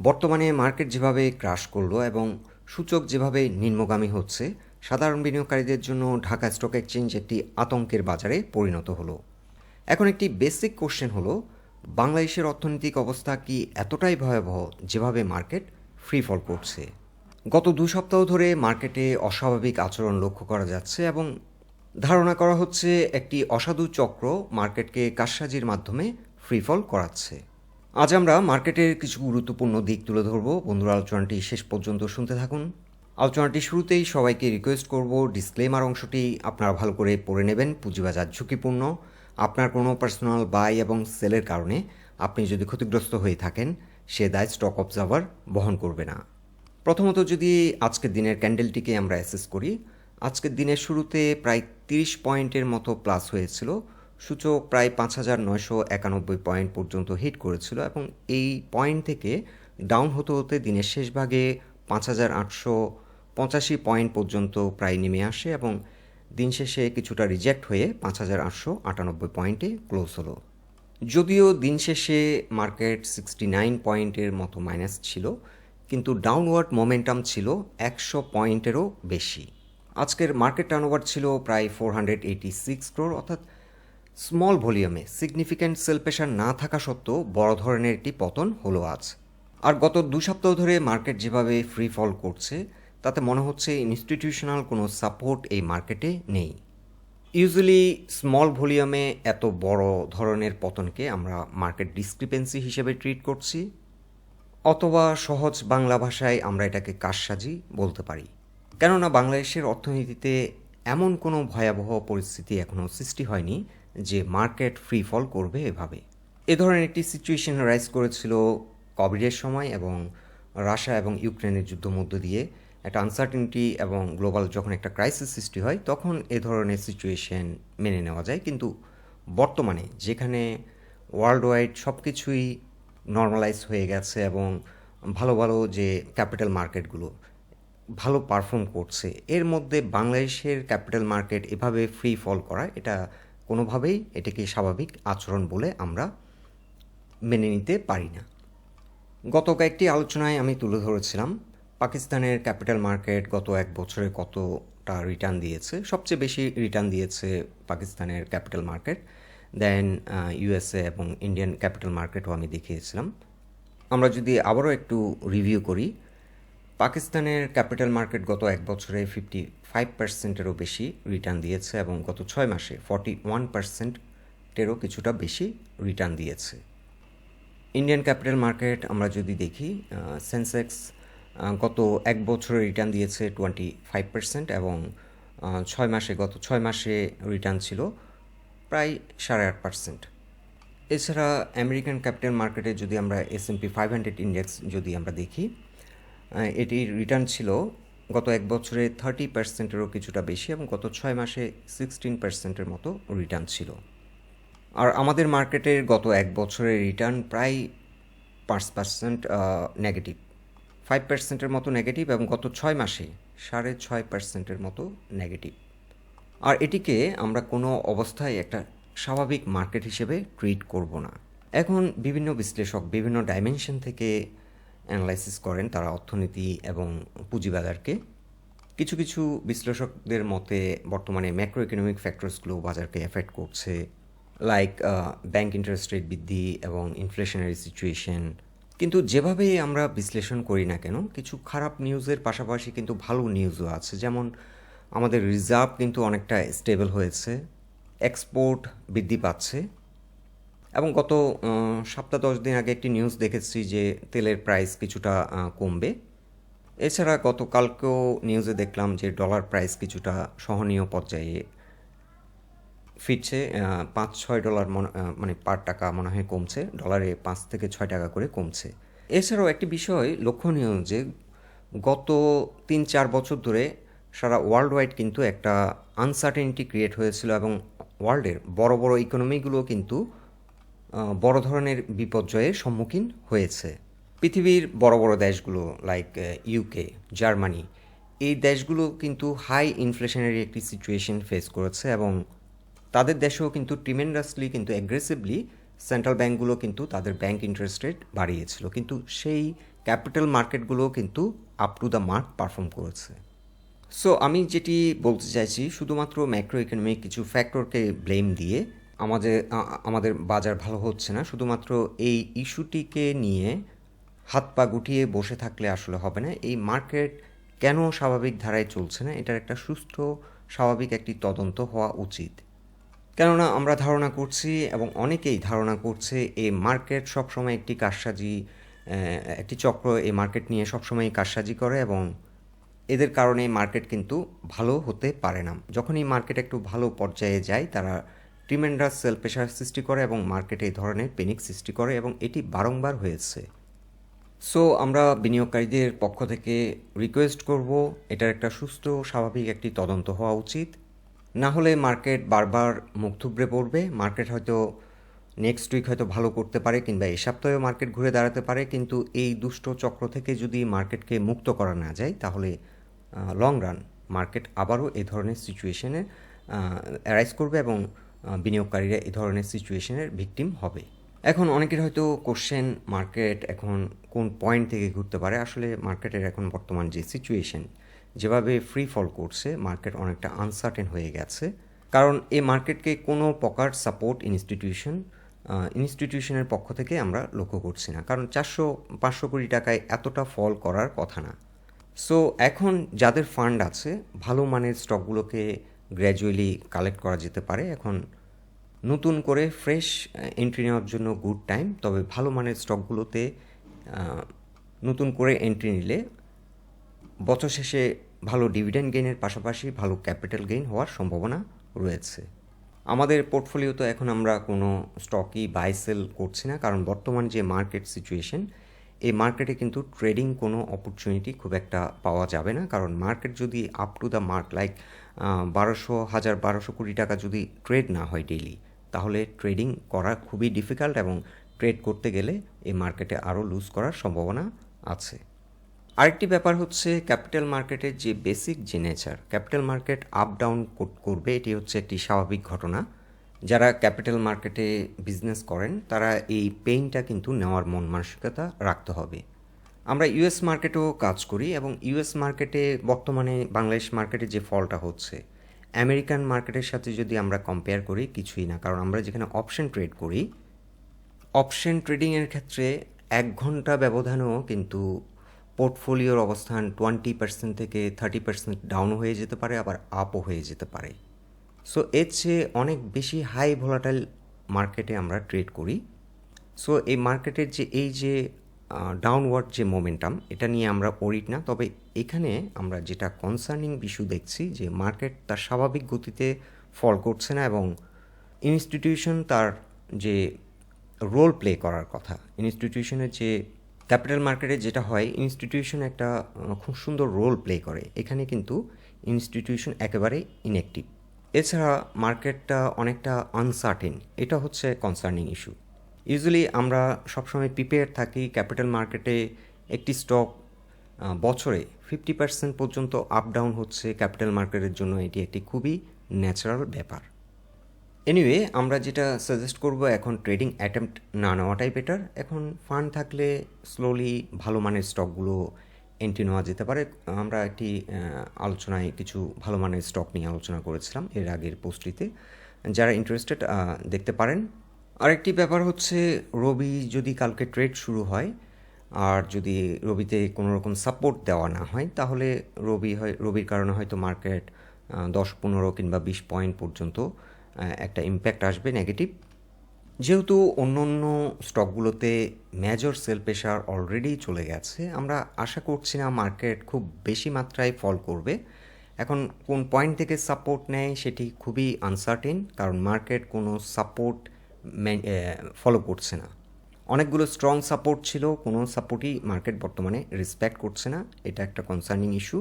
বর্তমানে মার্কেট যেভাবে ক্রাশ করলো এবং সূচক যেভাবে নিম্নগামী হচ্ছে, সাধারণ বিনিয়োগকারীদের জন্য ঢাকা স্টক এক্সচেঞ্জ একটি আতঙ্কের বাজারে পরিণত হলো। এখন একটি বেসিক কোশ্চেন হলো, বাংলাদেশের অর্থনৈতিক অবস্থা কি এতটাই ভয়াবহ যেভাবে মার্কেট ফ্রি ফল করছে? গত 2 সপ্তাহ ধরে মার্কেটে অস্বাভাবিক আচরণ লক্ষ্য করা যাচ্ছে এবং ধারণা করা হচ্ছে একটি অসাধু চক্র মার্কেটকে কারসাজির মাধ্যমে ফ্রি ফল করাচ্ছে। আজ আমরা মার্কেটের কিছু গুরুত্বপূর্ণ দিক তুলে ধরব। বন্ধুরা, আলোচনাটি শেষ পর্যন্ত শুনতে থাকুন। আলোচনাটি শুরুতেই সবাইকে রিকোয়েস্ট করব, ডিসক্লেমার অংশটি আপনারা ভালো করে পড়ে নেবেন। পুঁজিবাজার ঝুঁকিপূর্ণ। আপনার কোনো পার্সোনাল বাই এবং সেলের কারণে আপনি যদি ক্ষতিগ্রস্ত হয়ে থাকেন, সে দায় স্টক অবজার্ভার বহন করবে না। প্রথমত যদি আজকের দিনের ক্যান্ডেলটিকে আমরা অ্যাসেস করি, আজকের দিনের শুরুতে প্রায় 30 পয়েন্টের মতো প্লাস হয়েছিল। সূচক প্রায় 5,991 পয়েন্ট পর্যন্ত হিট করেছিল এবং এই পয়েন্ট থেকে ডাউন হতে হতে দিনের শেষ ভাগে 5,885 পয়েন্ট পর্যন্ত প্রায় নেমে আসে এবং দিন শেষে কিছুটা রিজেক্ট হয়ে 5,898 পয়েন্টে ক্লোজ হলো। যদিও দিন শেষে মার্কেট 69 পয়েন্টের মতো মাইনাস ছিল, কিন্তু ডাউনওয়ার্ড মোমেন্টাম ছিল 100 পয়েন্টেরও বেশি। আজকের মার্কেট টার্নওভার ছিল প্রায় 486 ক্রোর, অর্থাৎ স্মল ভলিউমে সিগনিফিক্যান্ট সেল প্রেশার না থাকা সত্ত্বেও বড় ধরনের একটি পতন হলো আজ। আর গত 2 সপ্তাহ ধরে মার্কেট যেভাবে ফ্রি ফল করছে, তাতে মনে হচ্ছে ইনস্টিটিউশনাল কোনো সাপোর্ট এই মার্কেটে নেই। ইউজুয়ালি স্মল ভলিউমে এত বড় ধরনের পতনকে আমরা মার্কেট ডিসক্রিপেন্সি হিসেবে ট্রিট করছি, অথবা সহজ বাংলা ভাষায় আমরা এটাকে কারসাজি বলতে পারি। কেননা বাংলাদেশের অর্থনীতিতে এমন কোনো ভয়াবহ পরিস্থিতি এখনও সৃষ্টি হয়নি যে মার্কেট ফ্রি ফল করবে এভাবে। এ ধরনের একটি সিচুয়েশন রাইজ করেছিল কোভিডের সময় এবং রাশিয়া এবং ইউক্রেনের যুদ্ধ মধ্য দিয়ে একটা আনসার্টেনিটি এবং গ্লোবাল যখন একটা ক্রাইসিস সৃষ্টি হয়, তখন এ ধরনের সিচুয়েশন মেনে নেওয়া যায়। কিন্তু বর্তমানে যেখানে ওয়ার্ল্ড ওয়াইড সব কিছুই নর্মালাইজ হয়ে গেছে এবং ভালো ভালো যে ক্যাপিটাল মার্কেটগুলো ভালো পারফর্ম করছে, এর মধ্যে বাংলাদেশের ক্যাপিটাল মার্কেট এভাবে ফ্রি ফল করা, এটা কোনোভাবেই এটাকে স্বাভাবিক আচরণ বলে আমরা মেনে নিতে পারি না। গত কয়েকটি আলোচনায় আমি তুলে ধরেছিলাম পাকিস্তানের ক্যাপিটাল মার্কেট গত 1 বছরে কতটা রিটার্ন দিয়েছে। সবচেয়ে বেশি রিটার্ন দিয়েছে পাকিস্তানের ক্যাপিটাল মার্কেট, দেন ইউএসএ এবং ইন্ডিয়ান ক্যাপিটাল মার্কেটও আমি দেখিয়েছিলাম। আমরা যদি আবারও একটু রিভিউ করি, পাকিস্তানের ক্যাপিটাল মার্কেট গত 1 বছরে 55%-এরও বেশি রিটার্ন দিয়েছে এবং গত 6 মাসে 41%-এরও কিছুটা বেশি রিটার্ন দিয়েছে। ইন্ডিয়ান ক্যাপিটাল মার্কেট আমরা যদি দেখি, সেন্সেক্স গত 1 বছরে রিটার্ন দিয়েছে 25% এবং গত 6 মাসে রিটার্ন ছিল প্রায় 8.5%। এছাড়া আমেরিকান ক্যাপিটাল মার্কেটে যদি আমরা S&P 500 ইন্ডেক্স যদি আমরা দেখি, এটির রিটার্ন ছিল গত 1 বছরে 30%-এরও কিছুটা বেশি এবং গত 6 মাসে 16%-এর মতো রিটার্ন ছিল। আর আমাদের মার্কেটের গত 1 বছরের রিটার্ন প্রায় 5% নেগেটিভ, 5%-এর মতো নেগেটিভ এবং গত 6 মাসে 6.5%-এর মতো নেগেটিভ। আর এটিকে আমরা কোনো অবস্থায় একটা স্বাভাবিক মার্কেট হিসেবে ট্রিট করব না। এখন বিভিন্ন বিশ্লেষক বিভিন্ন ডাইমেনশন থেকে অ্যানালাইসিস করেন তারা অর্থনীতি এবং পুঁজিবাজারকে। কিছু কিছু বিশ্লেষকদের মতে বর্তমানে ম্যাক্রো ইকোনমিক ফ্যাক্টরসগুলো বাজারকে এফেক্ট করছে, লাইক ব্যাংক ইন্টারেস্ট রেট বৃদ্ধি এবং ইনফ্লেশনারি সিচুয়েশন। কিন্তু যেভাবেই আমরা বিশ্লেষণ করি না কেন, কিছু খারাপ নিউজের পাশাপাশি কিন্তু ভালো নিউজও আছে। যেমন আমাদের রিজার্ভ কিন্তু অনেকটা স্টেবল হয়েছে, এক্সপোর্ট বৃদ্ধি পাচ্ছে এবং গত 7-10 দিন আগে একটি নিউজ দেখেছি যে তেলের প্রাইস কিছুটা কমবে। এছাড়া গতকালকেও নিউজে দেখলাম যে ডলার প্রাইস কিছুটা সহনীয় পর্যায়ে ফিরছে, $5-6 মানে পার টাকা মনে হয় কমছে, ডলারে 5 থেকে 6 টাকা করে কমছে। এছাড়াও একটি বিষয় লক্ষণীয় যে গত 3-4 বছর ধরে সারা ওয়ার্ল্ড ওয়াইড কিন্তু একটা আনসার্টেনিটি ক্রিয়েট হয়েছিল এবং ওয়ার্ল্ডের বড় বড় ইকোনমিগুলো কিন্তু বড় ধরনের বিপর্যয়ের সম্মুখীন হয়েছে। পৃথিবীর বড় বড় দেশগুলো লাইক ইউকে, জার্মানি, এই দেশগুলো কিন্তু হাই ইনফ্লেশনারি একটি সিচুয়েশন ফেস করেছে এবং তাদের দেশেও কিন্তু ট্রিমেন্ডাসলি কিন্তু অ্যাগ্রেসিভলি সেন্ট্রাল ব্যাঙ্কগুলো কিন্তু তাদের ব্যাংক ইন্টারেস্ট রেট বাড়িয়েছিল, কিন্তু সেই ক্যাপিটাল মার্কেটগুলো কিন্তু up to the mark perform করেছে। সো আমি যেটি বলতে চাইছি, শুধুমাত্র ম্যাক্রো ইকোনমিক কিছু ফ্যাক্টরকে ব্লেম দিয়ে আমাদের বাজার ভালো হচ্ছে না, শুধুমাত্র এই ইস্যুটিকে নিয়ে হাত পা গুটিয়ে বসে থাকলে আসলে হবে না। এই মার্কেট কেন স্বাভাবিক ধারায় চলছে না, এটার একটা সুষ্ঠু স্বাভাবিক একটি তদন্ত হওয়া উচিত। কেননা আমরা ধারণা করছি এবং অনেকেই ধারণা করছে এই মার্কেট সবসময় একটি কারসাজি, একটি চক্র এই মার্কেট নিয়ে সবসময় কারসাজি করে এবং এদের কারণে মার্কেট কিন্তু ভালো হতে পারে না। যখন এই মার্কেট একটু ভালো পর্যায়ে যায়, তারা ট্রিমেন্ডাস সেল প্রেশার সৃষ্টি করে এবং মার্কেটে এই ধরনের প্যানিক সৃষ্টি করে এবং এটি বারংবার হয়েছে। সো আমরা বিনিয়োগকারীদের পক্ষ থেকে রিকোয়েস্ট করব, এটার একটা সুস্থ স্বাভাবিক একটি তদন্ত হওয়া উচিত। না হলে মার্কেট বারবার মুখ থুবড়ে পড়বে। মার্কেট হয়তো নেক্সট উইক হয়তো ভালো করতে পারে, কিংবা এই সপ্তাহেও মার্কেট ঘুরে দাঁড়াতে পারে, কিন্তু এই দুষ্ট চক্র থেকে যদি মার্কেটকে মুক্ত করা না যায়, তাহলে লং রান মার্কেট আবারও এই ধরনের সিচুয়েশনে অ্যারাইজ করবে এবং বিনিয়োগকারীরা এই ধরনের সিচুয়েশনের ভিকটিম হবে। এখন অনেকের হয়তো কোশ্চেন, মার্কেট এখন কোন পয়েন্ট থেকে ঘুরতে পারে। আসলে মার্কেটের এখন বর্তমান যে সিচুয়েশন, যেভাবে ফ্রি ফল করছে, মার্কেট অনেকটা আনসার্টেন হয়ে গেছে। কারণ এই মার্কেটকে কোনো প্রকার সাপোর্ট ইনস্টিটিউশনের পক্ষ থেকে আমরা লক্ষ্য করছি না, কারণ 400-500 কোটি টাকায় এতটা ফল করার কথা না। সো এখন যাদের ফান্ড আছে, ভালো মানের স্টকগুলোকে গ্র্যাজুয়ালি কালেক্ট করা যেতে পারে। এখন নতুন করে ফ্রেশ এন্ট্রি নেওয়ার জন্য গুড টাইম। তবে ভালো মানের স্টকগুলোতে নতুন করে এন্ট্রি নিলে বছর শেষে ভালো ডিভিডেন্ড গেইনের পাশাপাশি ভালো ক্যাপিটাল গেইন হওয়ার সম্ভাবনা রয়েছে। আমাদের পোর্টফোলিওতে এখন আমরা কোনো স্টকই বাই সেল করছি না, কারণ বর্তমান যে মার্কেট সিচুয়েশন, এই মার্কেটে কিন্তু ট্রেডিং কোনো অপরচুনিটি খুব একটা পাওয়া যাবে না। কারণ মার্কেট যদি up to the mark like 1200 কোটি টাকা যদি ট্রেড না হয় ডেইলি, তাহলে ট্রেডিং করা খুবই ডিফিকাল্ট এবং ট্রেড করতে গেলে এই মার্কেটে আরও লুজ করার সম্ভাবনা আছে। আরেকটি ব্যাপার হচ্ছে ক্যাপিটাল মার্কেটের যে বেসিক যে nature, capital market up down করবে, এটি হচ্ছে একটি স্বাভাবিক ঘটনা। যারা ক্যাপিটাল মার্কেটে বিজনেস করেন, তারা এই পেইনটা কিন্তু নেওয়ার মন মানসিকতা রাখতে হবে। আমরা ইউএস মার্কেটেও কাজ করি এবং ইউএস মার্কেটে বর্তমানে বাংলাদেশ মার্কেটে যে ফলটা হচ্ছে, আমেরিকান মার্কেটের সাথে যদি আমরা কম্পেয়ার করি, কিছুই না। কারণ আমরা যেখানে অপশন ট্রেড করি, অপশন ট্রেডিংয়ের ক্ষেত্রে 1 ঘন্টা ব্যবধানেও কিন্তু পোর্টফোলিওর অবস্থান 20% থেকে 30% ডাউন হয়ে যেতে পারে, আবার আপও হয়ে যেতে পারে। সো এর চেয়ে অনেক বেশি হাই ভোলাটাইল মার্কেটে আমরা ট্রেড করি। সো এই মার্কেটের যে ডাউনওয়ার্ড যে মোমেন্টাম, এটা নিয়ে আমরা ওরিড না। তবে এখানে আমরা যেটা কনসার্নিং ইস্যু দেখছি, যে মার্কেট তার স্বাভাবিক গতিতে ফল করছে না এবং ইনস্টিটিউশন তার যে রোল প্লে করার কথা, ইনস্টিটিউশনের যে ক্যাপিটাল মার্কেটে যেটা হয়, ইনস্টিটিউশন একটা খুব সুন্দর রোল প্লে করে, এখানে কিন্তু ইনস্টিটিউশন একেবারে ইনঅ্যাক্টিভ। এছাড়া মার্কেটটা অনেকটা আনসার্টেন, এটা হচ্ছে কনসার্নিং ইস্যু। ইউজুয়ালি আমরা সবসময় প্রিপেয়ার থাকি ক্যাপিটাল মার্কেটে একটি স্টক বছরে 50% পর্যন্ত আপ ডাউন হচ্ছে, ক্যাপিটাল মার্কেটের জন্য এটি একটি খুবই ন্যাচারাল ব্যাপার। এনিওয়ে, আমরা যেটা সাজেস্ট করব, এখন ট্রেডিং অ্যাটেম্প্ট না নেওয়াটাই বেটার। এখন ফান্ড থাকলে স্লোলি ভালো মানের স্টকগুলো এন্ট্রি নেওয়া যেতে পারে। আমরা একটি আলোচনায় কিছু ভালো মানের স্টক নিয়ে আলোচনা করেছিলাম এর আগের পোস্টটিতে, যারা ইন্টারেস্টেড দেখতে পারেন। আরেকটি ব্যাপার হচ্ছে, রবি যদি কালকে ট্রেড শুরু হয় আর যদি রবিতে কোনো রকম সাপোর্ট দেওয়া না হয়, তাহলে রবির কারণে হয়তো মার্কেট 10-15 কিংবা 20 পয়েন্ট পর্যন্ত একটা ইম্প্যাক্ট আসবে নেগেটিভ। যেহেতু অন্য অন্য স্টকগুলোতে মেজর সেল প্রেশার অলরেডি চলে গেছে, আমরা আশা করছি না মার্কেট খুব বেশি মাত্রায় ফল করবে। এখন কোন পয়েন্ট থেকে সাপোর্ট নেয় সেটি খুবই আনসার্টেন, কারণ মার্কেট কোনো সাপোর্ট ফলো করছে না। অনেকগুলো স্ট্রং সাপোর্ট ছিল, কোনো সাপোর্টই মার্কেট বর্তমানে রেসপেক্ট করছে না, এটা একটা কনসার্নিং ইস্যু।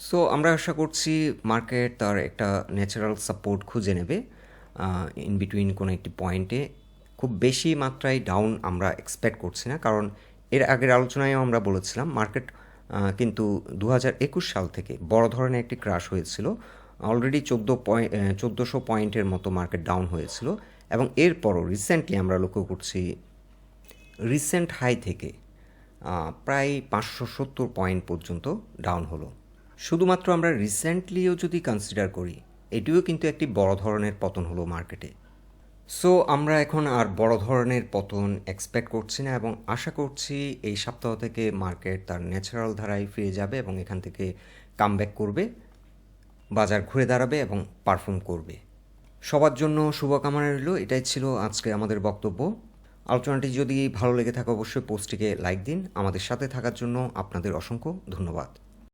সো আমরা আশা করছি মার্কেট তার একটা ন্যাচারাল সাপোর্ট খুঁজে নেবে ইন বিটুইন কোনো একটি পয়েন্টে। খুব বেশি মাত্রায় ডাউন আমরা এক্সপেক্ট করছি না, কারণ এর আগের আলোচনায়ও আমরা বলেছিলাম মার্কেট কিন্তু 2021 সাল থেকে বড় ধরনের একটি ক্রাশ হয়েছিল। অলরেডি 1400 পয়েন্টের মতো মার্কেট ডাউন হয়েছিল এবং এরপরও রিসেন্টলি আমরা লক্ষ্য করছি রিসেন্ট হাই থেকে প্রায় 570 পয়েন্ট পর্যন্ত ডাউন হলো। শুধুমাত্র আমরা রিসেন্টলিও যদি কনসিডার করি, এটিও কিন্তু একটি বড় ধরনের পতন হলো মার্কেটে। সো আমরা এখন আর বড় ধরনের পতন এক্সপেক্ট করছি না এবং আশা করছি এই সপ্তাহ থেকে মার্কেট তার ন্যাচারাল ধারায় ফিরে যাবে এবং এখান থেকে কামব্যাক করবে, বাজার ঘুরে দাঁড়াবে এবং পারফর্ম করবে। সবার জন্য শুভকামনা রইল। এটাই ছিল আজকে আমাদের বক্তব্য। আলোচনাটি যদি ভালো লেগে থাকে অবশ্যই পোস্টটিকে লাইক দিন। আমাদের সাথে থাকার জন্য আপনাদের অসংখ্য ধন্যবাদ।